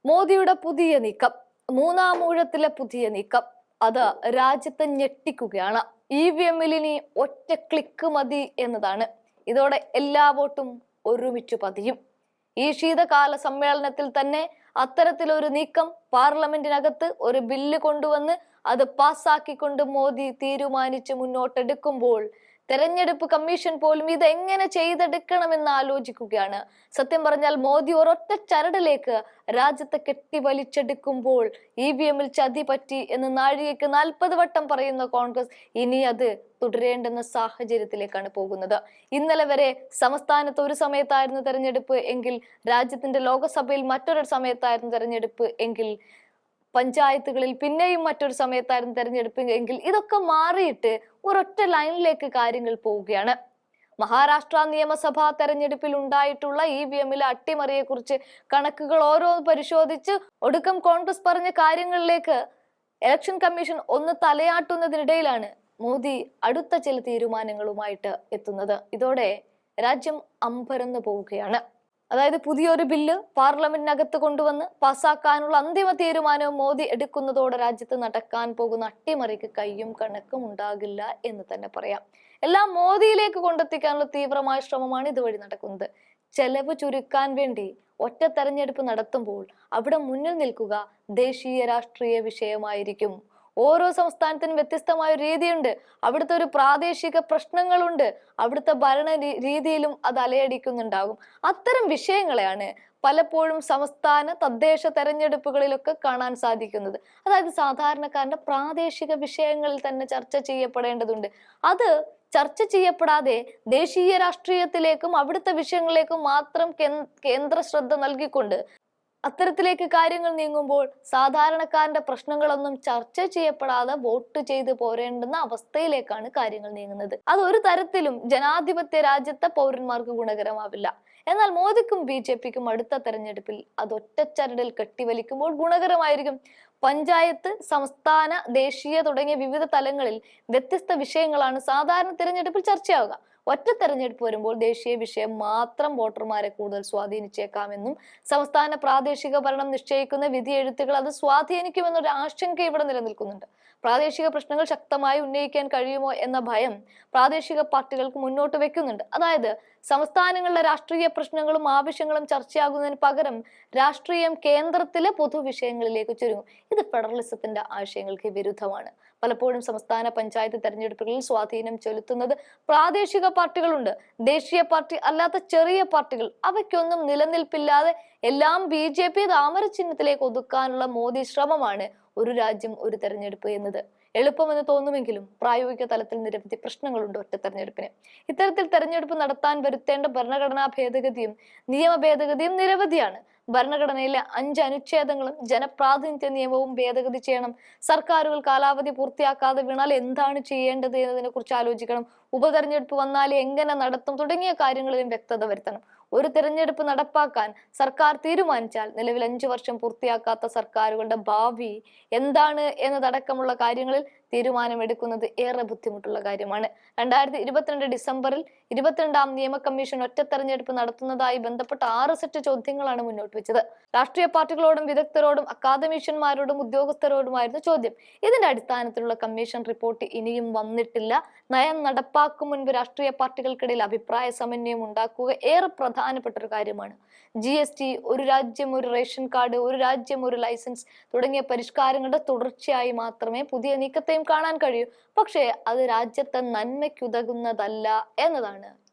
മോദിയുടെ പുതിയ നീക്കം, മൂന്നാം ഊഴത്തിലെ പുതിയ നീക്കം, അത് രാജ്യത്തെ ഞെട്ടിക്കുകയാണ്. EVM-ൽ ഇനി ഒറ്റ ക്ലിക്ക് മതി എന്നതാണ്. ഇതോടെ എല്ലാ വോട്ടും ഒരുമിച്ചു പതിയും. ഈ ശീതകാല സമ്മേളനത്തിൽ തന്നെ അത്തരത്തിലൊരു നീക്കം പാർലമെന്റിനകത്ത് ഒരു ബില്ല് കൊണ്ടുവന്ന് അത് പാസ്സാക്കിക്കൊണ്ട് മോദി തീരുമാനിച്ച് മുന്നോട്ടെടുക്കുമ്പോൾ തെരഞ്ഞെടുപ്പ് കമ്മീഷൻ പോലും ഇത് എങ്ങനെ ചെയ്തെടുക്കണമെന്ന് ആലോചിക്കുകയാണ്. സത്യം പറഞ്ഞാൽ മോദി ഒരൊറ്റ ചരടിലേക്ക് രാജ്യത്തെ കെട്ടിവലിച്ചെടുക്കുമ്പോൾ EVM-ൽ ചതി പറ്റി എന്ന് നാഴികയ്ക്ക് 40 വട്ടം പറയുന്ന കോൺഗ്രസ് ഇനി അത് തുടരേണ്ടുന്ന സാഹചര്യത്തിലേക്കാണ് പോകുന്നത്. ഇന്നലെ വരെ സംസ്ഥാനത്ത് ഒരു സമയത്തായിരുന്നു തെരഞ്ഞെടുപ്പ് എങ്കിൽ, രാജ്യത്തിന്റെ ലോകസഭയിൽ മറ്റൊരു സമയത്തായിരുന്നു തെരഞ്ഞെടുപ്പ് എങ്കിൽ, പഞ്ചായത്തുകളിൽ പിന്നെയും മറ്റൊരു സമയത്തായിരുന്നു തെരഞ്ഞെടുപ്പ് എങ്കിൽ, ഇതൊക്കെ മാറിയിട്ട് ഒരൊറ്റ ലൈനിലേക്ക് കാര്യങ്ങൾ പോവുകയാണ്. മഹാരാഷ്ട്ര നിയമസഭാ തെരഞ്ഞെടുപ്പിൽ ഉണ്ടായിട്ടുള്ള EVM-ലെ അട്ടിമറിയെ കുറിച്ച് കണക്കുകൾ ഓരോന്ന് പരിശോധിച്ച് ഒടുക്കം കോൺഗ്രസ് പറഞ്ഞ കാര്യങ്ങളിലേക്ക് ഇലക്ഷൻ കമ്മീഷൻ ഒന്ന് തലയാട്ടുന്നതിനിടയിലാണ് മോദി അടുത്ത ചില തീരുമാനങ്ങളുമായിട്ട് എത്തുന്നത്. ഇതോടെ രാജ്യം അമ്പരന്ന് പോവുകയാണ്. അതായത് പുതിയൊരു ബില്ല് പാർലമെന്റിനകത്ത് കൊണ്ടുവന്ന് പാസ്സാക്കാനുള്ള അന്തിമ തീരുമാനവും മോദി എടുക്കുന്നതോടെ രാജ്യത്ത് നടക്കാൻ പോകുന്ന അട്ടിമറിക്ക് കയ്യും കണക്കും ഉണ്ടാകില്ല എന്ന് തന്നെ പറയാം. എല്ലാം മോദിയിലേക്ക് കൊണ്ടെത്തിക്കാനുള്ള തീവ്രമായ ശ്രമമാണ് ഇതുവഴി നടക്കുന്നത്. ചെലവ് ചുരുക്കാൻ വേണ്ടി ഒറ്റ തെരഞ്ഞെടുപ്പ് നടത്തുമ്പോൾ അവിടെ മുന്നിൽ നിൽക്കുക ദേശീയ രാഷ്ട്രീയ വിഷയമായിരിക്കും. ഓരോ സംസ്ഥാനത്തിനും വ്യത്യസ്തമായ ഒരു രീതിയുണ്ട്. അവിടുത്തെ ഒരു പ്രാദേശിക പ്രശ്നങ്ങളുണ്ട്. അവിടുത്തെ ഭരണ രീതിയിലും അത് അലയടിക്കുന്നുണ്ടാകും. അത്തരം വിഷയങ്ങളെയാണ് പലപ്പോഴും സംസ്ഥാന തദ്ദേശ തെരഞ്ഞെടുപ്പുകളിലൊക്കെ കാണാൻ സാധിക്കുന്നത്. അതായത് സാധാരണക്കാരന്റെ പ്രാദേശിക വിഷയങ്ങളിൽ തന്നെ ചർച്ച ചെയ്യപ്പെടേണ്ടതുണ്ട്. അത് ചർച്ച ചെയ്യപ്പെടാതെ ദേശീയ രാഷ്ട്രീയത്തിലേക്കും അവിടുത്തെ വിഷയങ്ങളിലേക്കും മാത്രം കേന്ദ്ര ശ്രദ്ധ നൽകിക്കൊണ്ട് അത്തരത്തിലേക്ക് കാര്യങ്ങൾ നീങ്ങുമ്പോൾ സാധാരണക്കാരന്റെ പ്രശ്നങ്ങളൊന്നും ചർച്ച ചെയ്യപ്പെടാതെ വോട്ട് ചെയ്ത് പോരേണ്ടുന്ന അവസ്ഥയിലേക്കാണ് കാര്യങ്ങൾ നീങ്ങുന്നത്. അത് ഒരു തരത്തിലും ജനാധിപത്യ രാജ്യത്തെ പൗരന്മാർക്ക് ഗുണകരമാവില്ല. എന്നാൽ മോദിക്കും BJP-ക്കും അടുത്ത തെരഞ്ഞെടുപ്പിൽ അത് ഒറ്റച്ചരടിൽ കെട്ടിവലിക്കുമ്പോൾ ഗുണകരമായിരിക്കും. പഞ്ചായത്ത്, സംസ്ഥാന, ദേശീയ തുടങ്ങിയ വിവിധ തലങ്ങളിൽ വ്യത്യസ്ത വിഷയങ്ങളാണ് സാധാരണ തിരഞ്ഞെടുപ്പിൽ ചർച്ചയാവുക. ഒറ്റ തെരഞ്ഞെടുപ്പ് വരുമ്പോൾ ദേശീയ വിഷയം മാത്രം വോട്ടർമാരെ കൂടുതൽ സ്വാധീനിച്ചേക്കാമെന്നും സംസ്ഥാന പ്രാദേശിക ഭരണം നിശ്ചയിക്കുന്ന വിധിയെഴുത്തുകൾ അത് സ്വാധീനിക്കുമെന്നൊരു ആശങ്ക ഇവിടെ നിലനിൽക്കുന്നുണ്ട്. പ്രാദേശിക പ്രശ്നങ്ങൾ ശക്തമായി ഉന്നയിക്കാൻ കഴിയുമോ എന്ന ഭയം പ്രാദേശിക പാർട്ടികൾക്ക് മുന്നോട്ട് വെക്കുന്നുണ്ട്. അതായത് സംസ്ഥാനങ്ങളിലെ രാഷ്ട്രീയ പ്രശ്നങ്ങളും ആവശ്യങ്ങളും ചർച്ചയാകുന്നതിന് പകരം രാഷ്ട്രീയം കേന്ദ്രത്തിലെ പൊതുവിഷയങ്ങളിലേക്ക് ചുരുങ്ങും. ഇത് ഫെഡറലിസത്തിന്റെ ആശയങ്ങൾക്ക് വിരുദ്ധമാണ്. പലപ്പോഴും സംസ്ഥാന പഞ്ചായത്ത് തെരഞ്ഞെടുപ്പുകളിൽ സ്വാധീനം ചെലുത്തുന്നത് പ്രാദേശിക പാർട്ടികളുണ്ട്. ദേശീയ പാർട്ടി അല്ലാത്ത ചെറിയ പാർട്ടികൾ, അവയ്ക്കൊന്നും നിലനിൽപ്പില്ലാതെ എല്ലാം BJP താമര ചിഹ്നത്തിലേക്ക് ഒതുക്കാനുള്ള മോദി ശ്രമമാണ് ഒരു രാജ്യം ഒരു തെരഞ്ഞെടുപ്പ് എന്നത്. എളുപ്പമെന്ന് തോന്നുമെങ്കിലും പ്രായോഗിക തലത്തിൽ നിരവധി പ്രശ്നങ്ങളുണ്ട് ഒറ്റ തെരഞ്ഞെടുപ്പിന്. ഇത്തരത്തിൽ തെരഞ്ഞെടുപ്പ് നടത്താൻ വരുത്തേണ്ട ഭരണഘടനാ ഭേദഗതിയും നിയമ ഭേദഗതിയും നിരവധിയാണ്. ഭരണഘടനയിലെ 5 അനുച്ഛേദങ്ങളും ജനപ്രാതിനിധ്യ നിയമവും ഭേദഗതി ചെയ്യണം. സർക്കാരുകൾ കാലാവധി പൂർത്തിയാക്കാതെ വീണാൽ എന്താണ് ചെയ്യേണ്ടത് എന്നതിനെ കുറിച്ച് ആലോചിക്കണം. ഉപതെരഞ്ഞെടുപ്പ് വന്നാൽ എങ്ങനെ നടത്തും തുടങ്ങിയ കാര്യങ്ങളിലും വ്യക്തത വരുത്തണം. ഒരു തിരഞ്ഞെടുപ്പ് നടപ്പാക്കാൻ സർക്കാർ തീരുമാനിച്ചാൽ നിലവിൽ 5 വർഷം പൂർത്തിയാക്കാത്ത സർക്കാരുകളുടെ ഭാവി എന്താണ് എന്നതടക്കമുള്ള കാര്യങ്ങളിൽ തീരുമാനമെടുക്കുന്നത് ഏറെ ബുദ്ധിമുട്ടുള്ള കാര്യമാണ്. 2022 ഡിസംബറിൽ 22ാം നിയമ കമ്മീഷൻ ഒറ്റ തെരഞ്ഞെടുപ്പ് നടത്തുന്നതായി ബന്ധപ്പെട്ട 6 സെറ്റ് ചോദ്യങ്ങളാണ് മുന്നോട്ട് വെച്ചത്. രാഷ്ട്രീയ പാർട്ടികളോടും വിദഗ്ധരോടും അക്കാദമീഷ്യന്മാരോടും ഉദ്യോഗസ്ഥരോടുമായിരുന്നു ചോദ്യം. ഇതിന്റെ അടിസ്ഥാനത്തിലുള്ള കമ്മീഷൻ റിപ്പോർട്ട് ഇനിയും വന്നിട്ടില്ല. നയം നടപ്പാക്കും മുൻപ് രാഷ്ട്രീയ പാർട്ടികൾക്കിടയിൽ അഭിപ്രായ സമന്വയം ഉണ്ടാക്കുക ഏറെ പ്രധാനപ്പെട്ട ഒരു കാര്യമാണ്. GST, ഒരു രാജ്യം ഒരു റേഷൻ കാർഡ്, ഒരു രാജ്യം ഒരു ലൈസൻസ് തുടങ്ങിയ പരിഷ്കാരങ്ങളുടെ തുടർച്ചയായി മാത്രമേ പുതിയ നീക്കത്തെയും കാണാൻ കഴിയൂ. പക്ഷേ അത് രാജ്യത്തെ നന്മയ്ക്കുതകുന്നതല്ല എന്നതാണ്